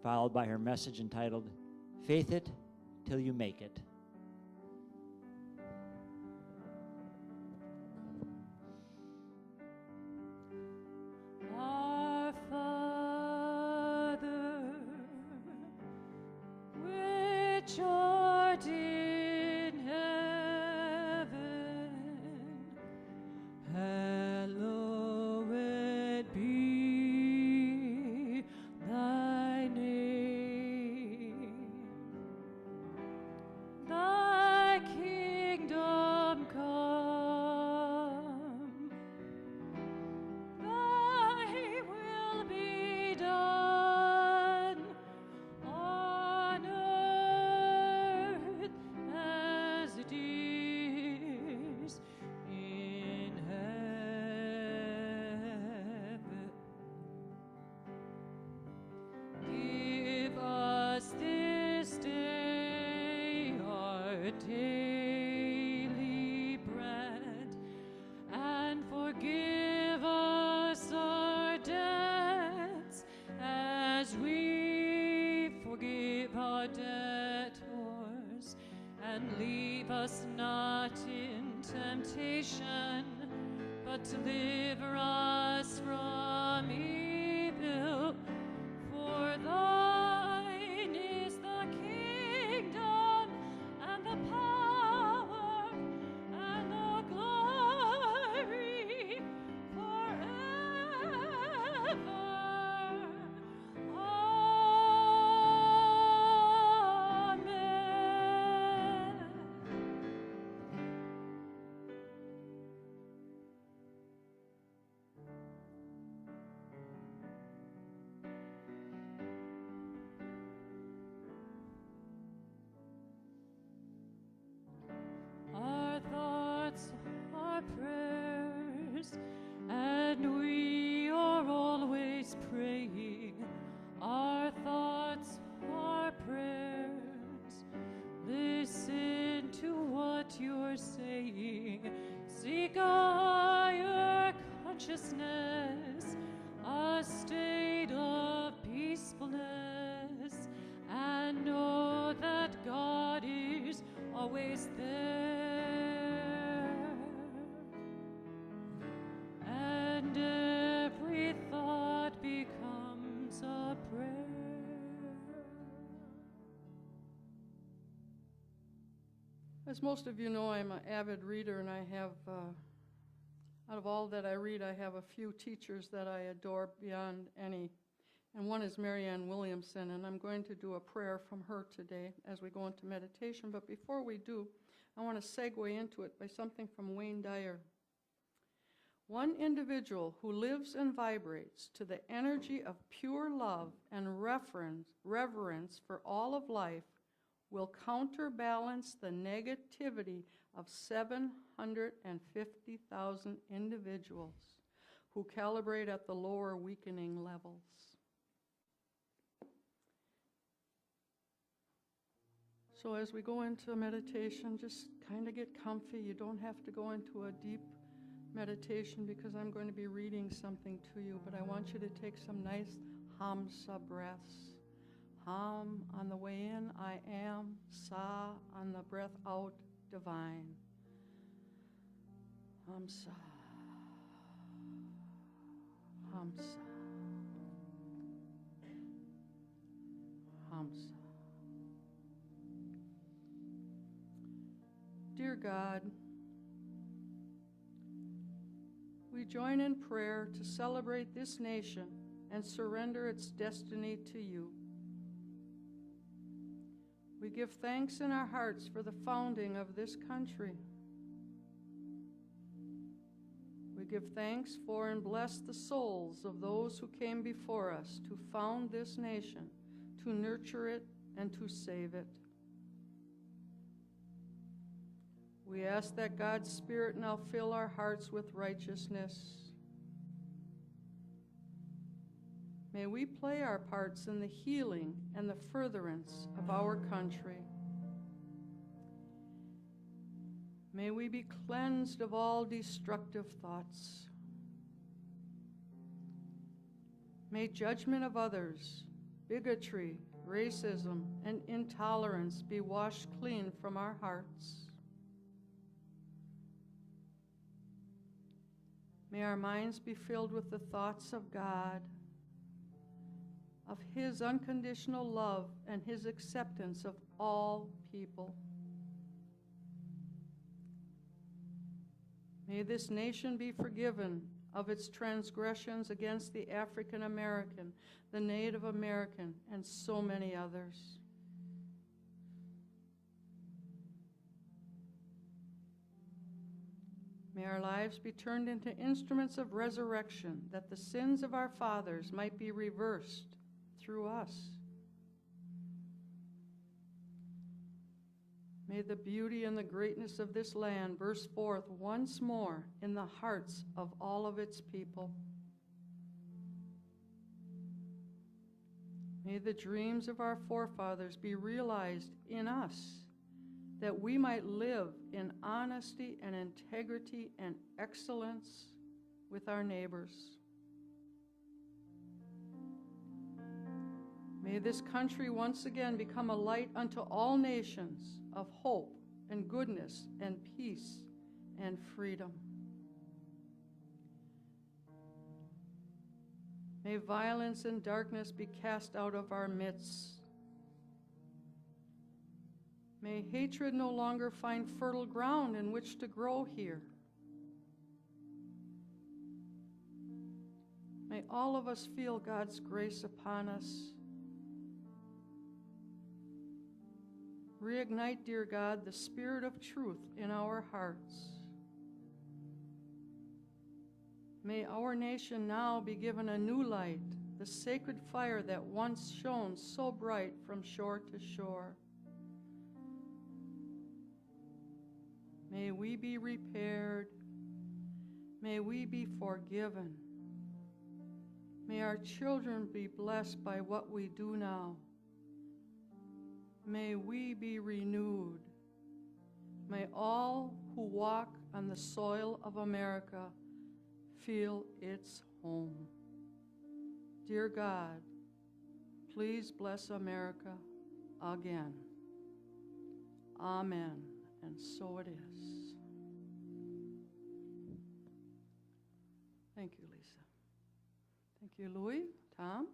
followed by her message entitled, Faith It Till You Make It. Our Father, which art in heaven, hallowed be thy name. Thy kingdom come. Thy will be done on earth as it is in heaven. Give us this day our daily bread, and forgive us our debts as we forgive our debtors. And leave us not in temptation, but deliver us from evil. For thine is the kingdom and the power and the glory forever. Amen. Our thoughts are prayers, and we are always praying. Our thoughts are prayers. Listen to what you're saying. Seek higher consciousness, a state of peacefulness, and know that God is always there. And every thought becomes a prayer. As most of you know, I'm an avid reader, and I have, out of all that I read, I have a few teachers that I adore beyond any. And one is Marianne Williamson, and I'm going to do a prayer from her today as we go into meditation. But before we do, I want to segue into it by something from Wayne Dyer. One individual who lives and vibrates to the energy of pure love and reverence for all of life will counterbalance the negativity of 750,000 individuals who calibrate at the lower weakening levels. So as we go into meditation, just kind of get comfy. You don't have to go into a deep meditation because I'm going to be reading something to you, but I want you to take some nice Hamsa breaths. Ham on the way in, I am. Sa on the breath out, divine. Hamsa. Hamsa. Hamsa. Dear God, we join in prayer to celebrate this nation and surrender its destiny to you. We give thanks in our hearts for the founding of this country. We give thanks for and bless the souls of those who came before us to found this nation, to nurture it, and to save it. We ask that God's Spirit now fill our hearts with righteousness. May we play our parts in the healing and the furtherance of our country. May we be cleansed of all destructive thoughts. May judgment of others bigotry, racism, and intolerance be washed clean from our hearts. May our minds be filled with the thoughts of God, of His unconditional love and His acceptance of all people. May this nation be forgiven of its transgressions against the African American, the Native American, and so many others. May our lives be turned into instruments of resurrection, that the sins of our fathers might be reversed through us. May the beauty and the greatness of this land burst forth once more in the hearts of all of its people. May the dreams of our forefathers be realized in us, that we might live in honesty and integrity and excellence with our neighbors. May this country once again become a light unto all nations of hope and goodness and peace and freedom. May violence and darkness be cast out of our midst. May hatred no longer find fertile ground in which to grow here. May all of us feel God's grace upon us. Reignite, dear God, the spirit of truth in our hearts. May our nation now be given a new light, the sacred fire that once shone so bright from shore to shore. May we be repaired. May we be forgiven. May our children be blessed by what we do now. May we be renewed. May all who walk on the soil of America feel its home. Dear God, please bless America again. Amen. And so it is. Thank you, Lisa. Thank you, Louis, Tom.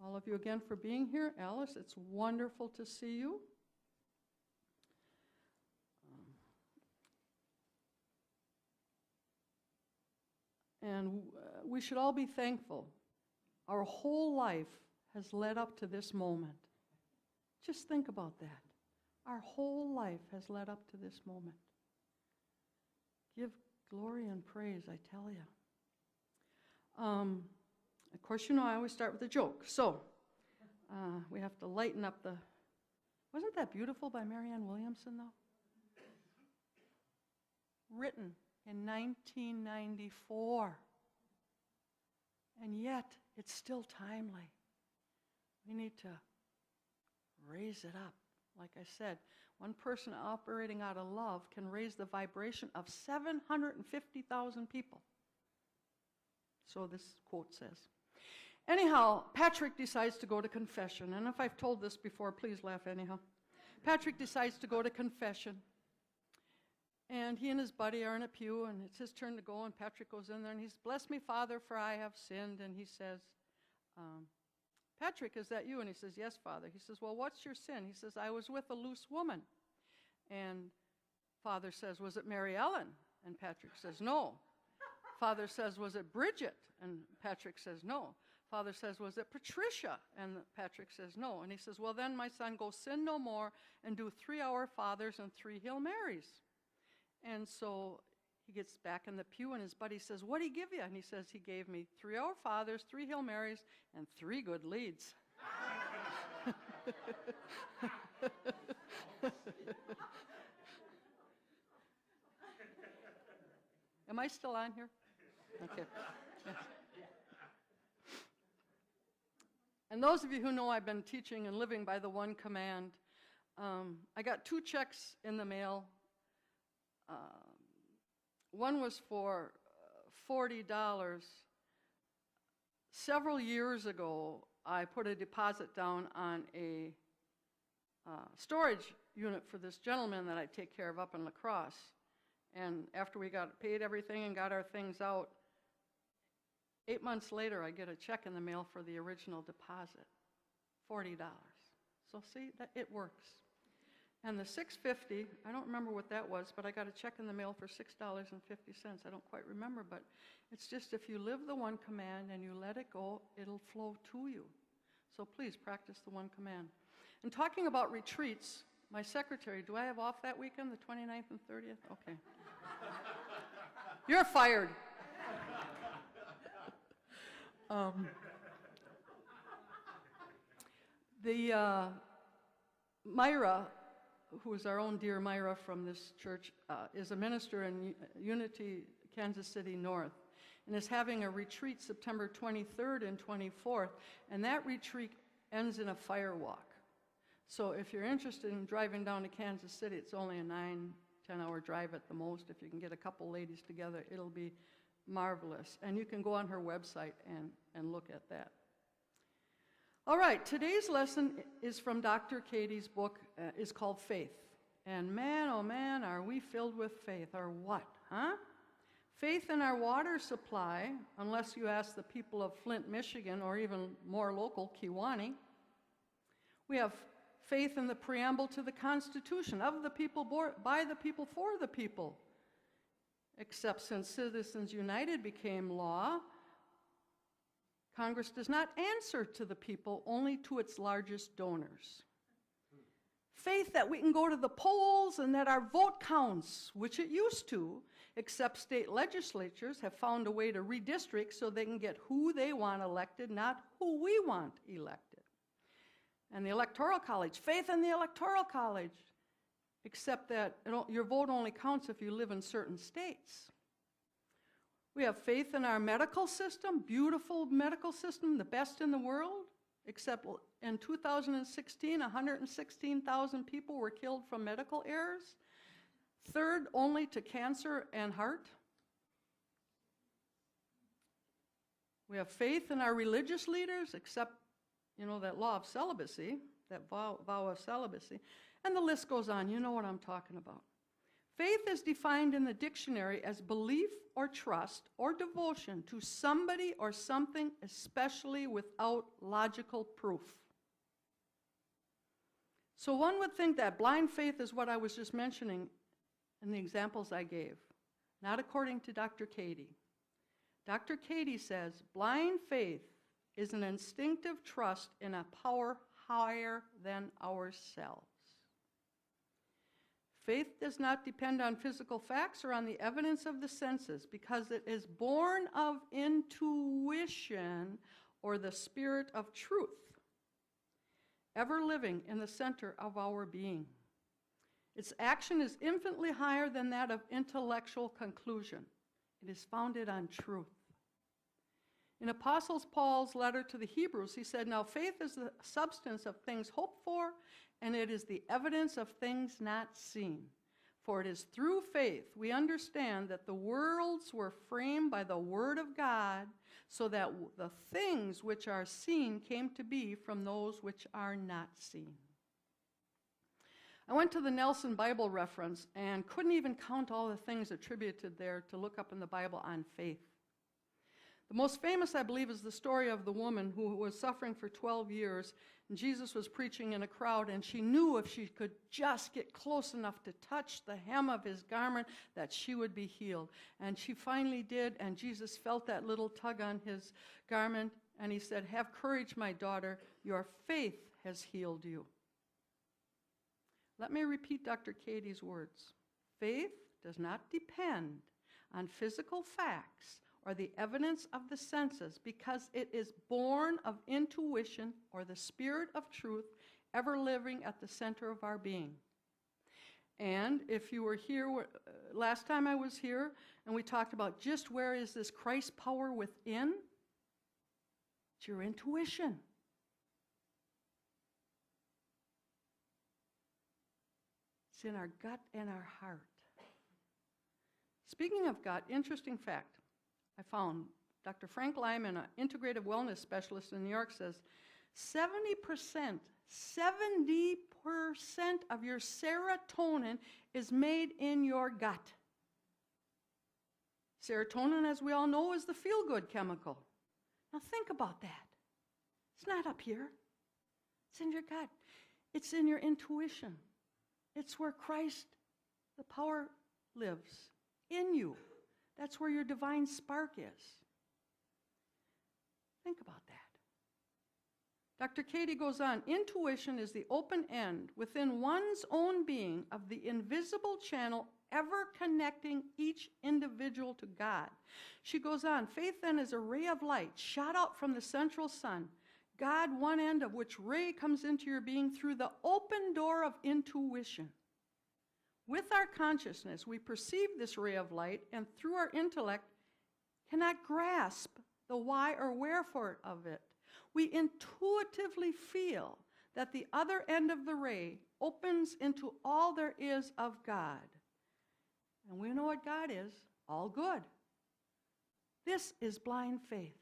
All of you again for being here. Alice, it's wonderful to see you. And we should all be thankful. Our whole life has led up to this moment. Just think about that. Our whole life has led up to this moment. Give glory and praise, I tell you. Of course, you know I always start with a joke. So we have to lighten up the... Wasn't that beautiful by Marianne Williamson, though? Written in 1994. And yet, it's still timely. We need to raise it up. Like I said, one person operating out of love can raise the vibration of 750,000 people. So this quote says. Anyhow, Patrick decides to go to confession. And if I've told this before, please laugh anyhow. Patrick decides to go to confession. And he and his buddy are in a pew, and it's his turn to go, and Patrick goes in there, and he's, "Bless me, Father, for I have sinned." And he says, "Patrick, is that you?" And he says, "Yes, Father." He says, "Well, what's your sin?" He says, "I was with a loose woman." And Father says, "Was it Mary Ellen?" And Patrick says, "No." Father says, "Was it Bridget?" And Patrick says, "No." Father says, "Was it Patricia?" And Patrick says, "No." And he says, "Well, then, my son, go sin no more and do 3 Our Fathers and 3 Hail Marys." And so he gets back in the pew, and his buddy says, "What'd he give you?" And he says, "He gave me 3 Our Fathers, 3 Hail Marys, and 3 good leads." Am I still on here? Okay. Yeah. And those of you who know I've been teaching and living by the one command, I got 2 checks in the mail. One was for $40. Several years ago, I put a deposit down on a storage unit for this gentleman that I take care of up in La Crosse. And after we got paid everything and got our things out, 8 months later, I get a check in the mail for the original deposit, $40. So see, that it works. And the $6.50, I don't remember what that was, but I got a check in the mail for $6.50. I don't quite remember, but it's just if you live the one command and you let it go, it'll flow to you. So please practice the one command. And talking about retreats, my secretary, do I have off that weekend, the 29th and 30th? Okay. You're fired. Myra, who is our own dear Myra from this church, is a minister in Unity, Kansas City North, and is having a retreat September 23rd and 24th, and that retreat ends in a fire walk. So if you're interested in driving down to Kansas City, it's only a 9-10 hour drive at the most. If you can get a couple ladies together, it'll be marvelous. And you can go on her website and look at that. All right, today's lesson is from Dr. Katie's book, is called Faith. And man, oh man, are we filled with faith, or what, huh? Faith in our water supply, unless you ask the people of Flint, Michigan, or even more local, Kewanee. We have faith in the preamble to the Constitution, of the people, by the people, for the people. Except since Citizens United became law, Congress does not answer to the people, only to its largest donors. Faith that we can go to the polls and that our vote counts, which it used to, except state legislatures have found a way to redistrict so they can get who they want elected, not who we want elected. And the Electoral College, faith in the Electoral College, except that your vote only counts if you live in certain states. We have faith in our medical system, beautiful medical system, the best in the world, except in 2016, 116,000 people were killed from medical errors, third only to cancer and heart. We have faith in our religious leaders, except, that law of celibacy, that vow of celibacy, and the list goes on. You know what I'm talking about. Faith is defined in the dictionary as belief or trust or devotion to somebody or something, especially without logical proof. So one would think that blind faith is what I was just mentioning in the examples I gave, not according to Dr. Katie. Dr. Katie says blind faith is an instinctive trust in a power higher than ourselves. Faith does not depend on physical facts or on the evidence of the senses because it is born of intuition or the spirit of truth, ever living in the center of our being. Its action is infinitely higher than that of intellectual conclusion. It is founded on truth. In Apostle Paul's letter to the Hebrews, he said, "Now faith is the substance of things hoped for, and it is the evidence of things not seen. For it is through faith we understand that the worlds were framed by the word of God, so that the things which are seen came to be from those which are not seen." I went to the Nelson Bible Reference and couldn't even count all the things attributed there to look up in the Bible on faith. The most famous, I believe, is the story of the woman who was suffering for 12 years, and Jesus was preaching in a crowd, and she knew if she could just get close enough to touch the hem of his garment that she would be healed. And she finally did, and Jesus felt that little tug on his garment, and he said, "Have courage, my daughter, your faith has healed you." Let me repeat Dr. Katie's words. Faith does not depend on physical facts or the evidence of the senses, because it is born of intuition or the spirit of truth, ever living at the center of our being. And if you were here last time I was here, and we talked about just where is this Christ power within, it's your intuition. It's in our gut and our heart. Speaking of gut, interesting fact I found. Dr. Frank Lyman, an integrative wellness specialist in New York, says 70% of your serotonin is made in your gut. Serotonin, as we all know, is the feel-good chemical. Now think about that. It's not up here. It's in your gut. It's in your intuition. It's where Christ, the power, lives in you. That's where your divine spark is. Think about that. Dr. Katie goes on, intuition is the open end within one's own being of the invisible channel ever connecting each individual to God. She goes on, faith then is a ray of light shot out from the central sun, God, one end of which ray comes into your being through the open door of intuition. With our consciousness, we perceive this ray of light, and through our intellect, cannot grasp the why or wherefore of it. We intuitively feel that the other end of the ray opens into all there is of God. And we know what God is, all good. This is blind faith.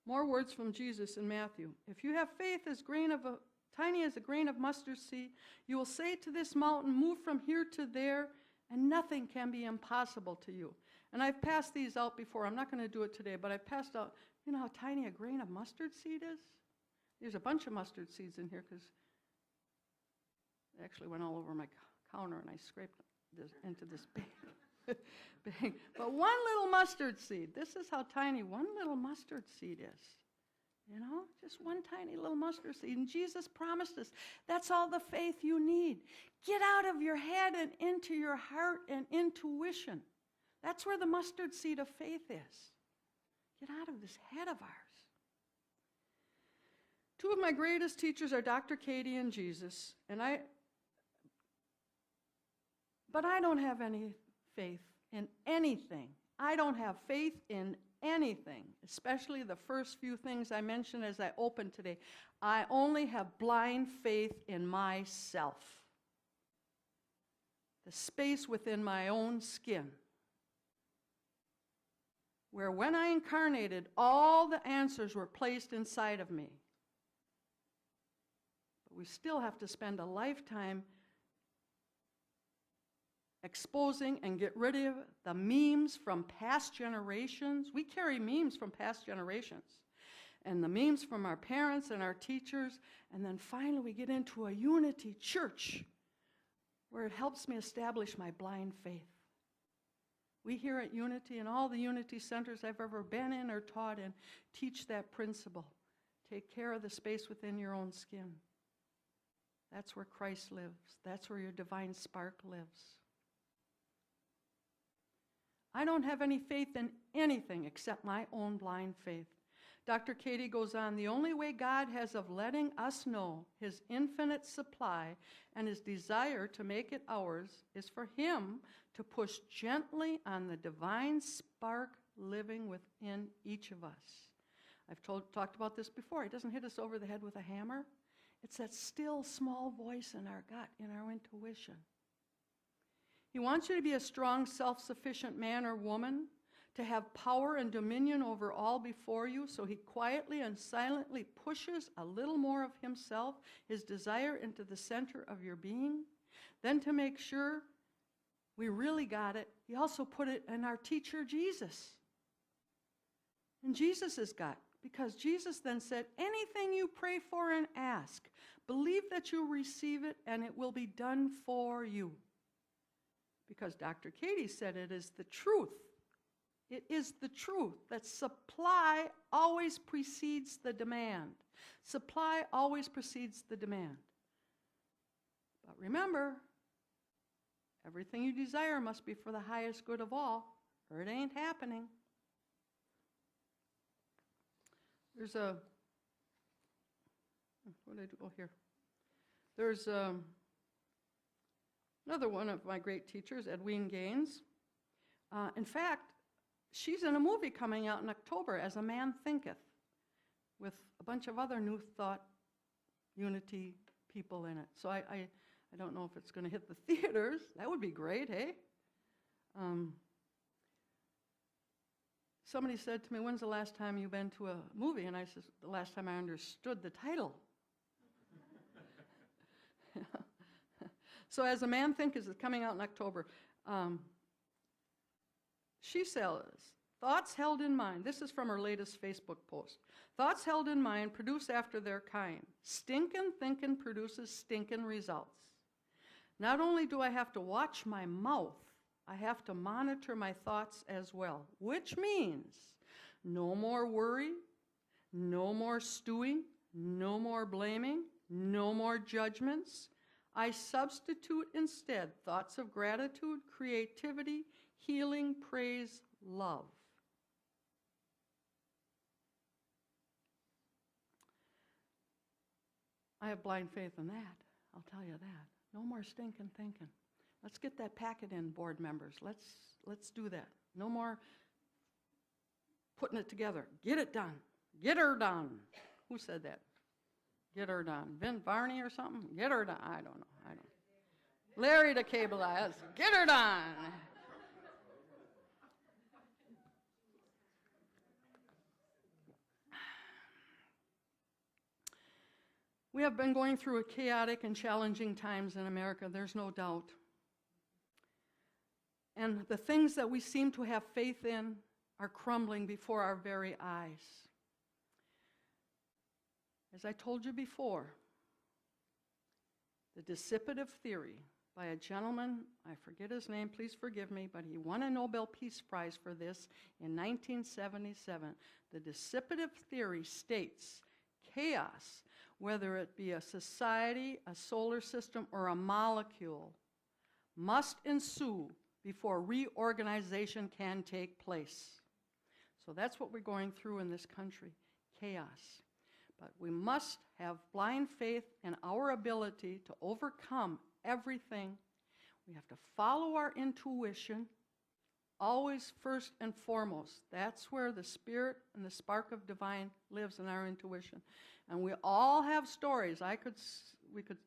More words from Jesus in Matthew. If you have faith tiny as a grain of mustard seed, you will say to this mountain, move from here to there, and nothing can be impossible to you. And I've passed these out before. I'm not going to do it today, but I've passed out, you know how tiny a grain of mustard seed is? There's a bunch of mustard seeds in here because they actually went all over my counter and I scraped this into this bag. But one little mustard seed, this is how tiny one little mustard seed is. You know, just one tiny little mustard seed. And Jesus promised us, that's all the faith you need. Get out of your head and into your heart and intuition. That's where the mustard seed of faith is. Get out of this head of ours. Two of my greatest teachers are Dr. Katie and Jesus, but I don't have any faith in anything. I don't have faith in anything, especially the first few things I mentioned as I opened today. I only have blind faith in myself, the space within my own skin, where when I incarnated, all the answers were placed inside of me. But we still have to spend a lifetime exposing and get rid of the memes from past generations. We carry memes from past generations. And the memes from our parents and our teachers. And then finally we get into a unity church where it helps me establish my blind faith. We here at Unity and all the Unity centers I've ever been in or taught in teach that principle. Take care of the space within your own skin. That's where Christ lives. That's where your divine spark lives. I don't have any faith in anything except my own blind faith. Dr. Katie goes on, the only way God has of letting us know his infinite supply and his desire to make it ours is for him to push gently on the divine spark living within each of us. I've talked about this before. He doesn't hit us over the head with a hammer. It's that still small voice in our gut, in our intuition. He wants you to be a strong, self-sufficient man or woman, to have power and dominion over all before you, so he quietly and silently pushes a little more of himself, his desire, into the center of your being. Then to make sure we really got it, he also put it in our teacher, Jesus. And Jesus' gut, because Jesus then said, anything you pray for and ask, believe that you'll receive it and it will be done for you. Because Dr. Katie said it is the truth. It is the truth that supply always precedes the demand. Supply always precedes the demand. But remember, everything you desire must be for the highest good of all, or it ain't happening. There's a, what did I do? Oh, here. There's another one of my great teachers, Edwene Gaines. In fact, she's in a movie coming out in October, As a Man Thinketh, with a bunch of other New Thought Unity people in it. So I don't know if it's going to hit the theaters. That would be great, hey? somebody said to me, when's the last time you've been to a movie? And I said, the last time I understood the title. So As a Man Thinketh is coming out in October. She says, thoughts held in mind. This is from her latest Facebook post. Thoughts held in mind produce after their kind. Stinkin' thinkin' produces stinkin' results. Not only do I have to watch my mouth, I have to monitor my thoughts as well, which means no more worry, no more stewing, no more blaming, no more judgments. I substitute instead thoughts of gratitude, creativity, healing, praise, love. I have blind faith in that, I'll tell you that. No more stinking thinking. Let's get that packet in, board members. Let's do that. No more putting it together. Get it done. Get her done. Who said that? Get her done. Vin Varney or something? Get her done. I don't know. Larry the Cable Eyes. Get her done. We have been going through a chaotic and challenging times in America, there's no doubt. And the things that we seem to have faith in are crumbling before our very eyes. As I told you before, the dissipative theory by a gentleman, I forget his name, please forgive me, but he won a Nobel Peace Prize for this in 1977. The dissipative theory states chaos, whether it be a society, a solar system, or a molecule, must ensue before reorganization can take place. So that's what we're going through in this country, chaos. But we must have blind faith in our ability to overcome everything. We have to follow our intuition, always first and foremost. That's where the spirit and the spark of divine lives, in our intuition. And we all have stories. We could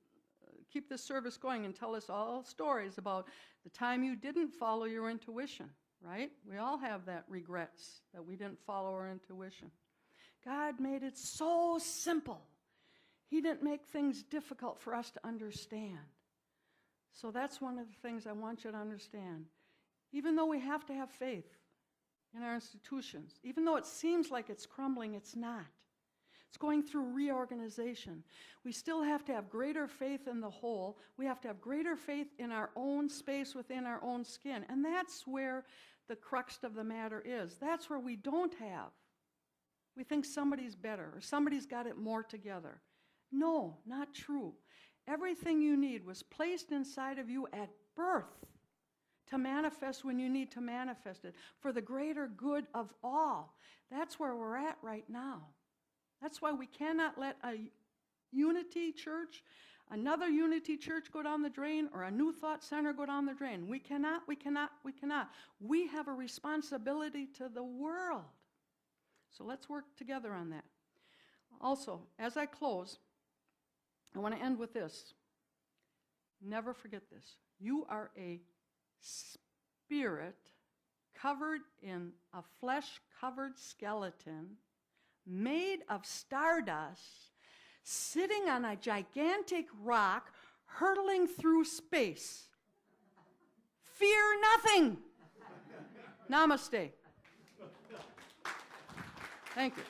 keep this service going and tell us all stories about the time you didn't follow your intuition, right? We all have that regrets that we didn't follow our intuition. God made it so simple. He didn't make things difficult for us to understand. So that's one of the things I want you to understand. Even though we have to have faith in our institutions, even though it seems like it's crumbling, it's not. It's going through reorganization. We still have to have greater faith in the whole. We have to have greater faith in our own space within our own skin. And that's where the crux of the matter is. That's where we don't have. We think somebody's better or somebody's got it more together. No, not true. Everything you need was placed inside of you at birth to manifest when you need to manifest it for the greater good of all. That's where we're at right now. That's why we cannot let a unity church, another unity church go down the drain, or a new thought center go down the drain. We cannot. We have a responsibility to the world. So let's work together on that. Also, as I close, I want to end with this. Never forget this. You are a spirit covered in a flesh-covered skeleton made of stardust, sitting on a gigantic rock, hurtling through space. Fear nothing. Namaste. Thank you.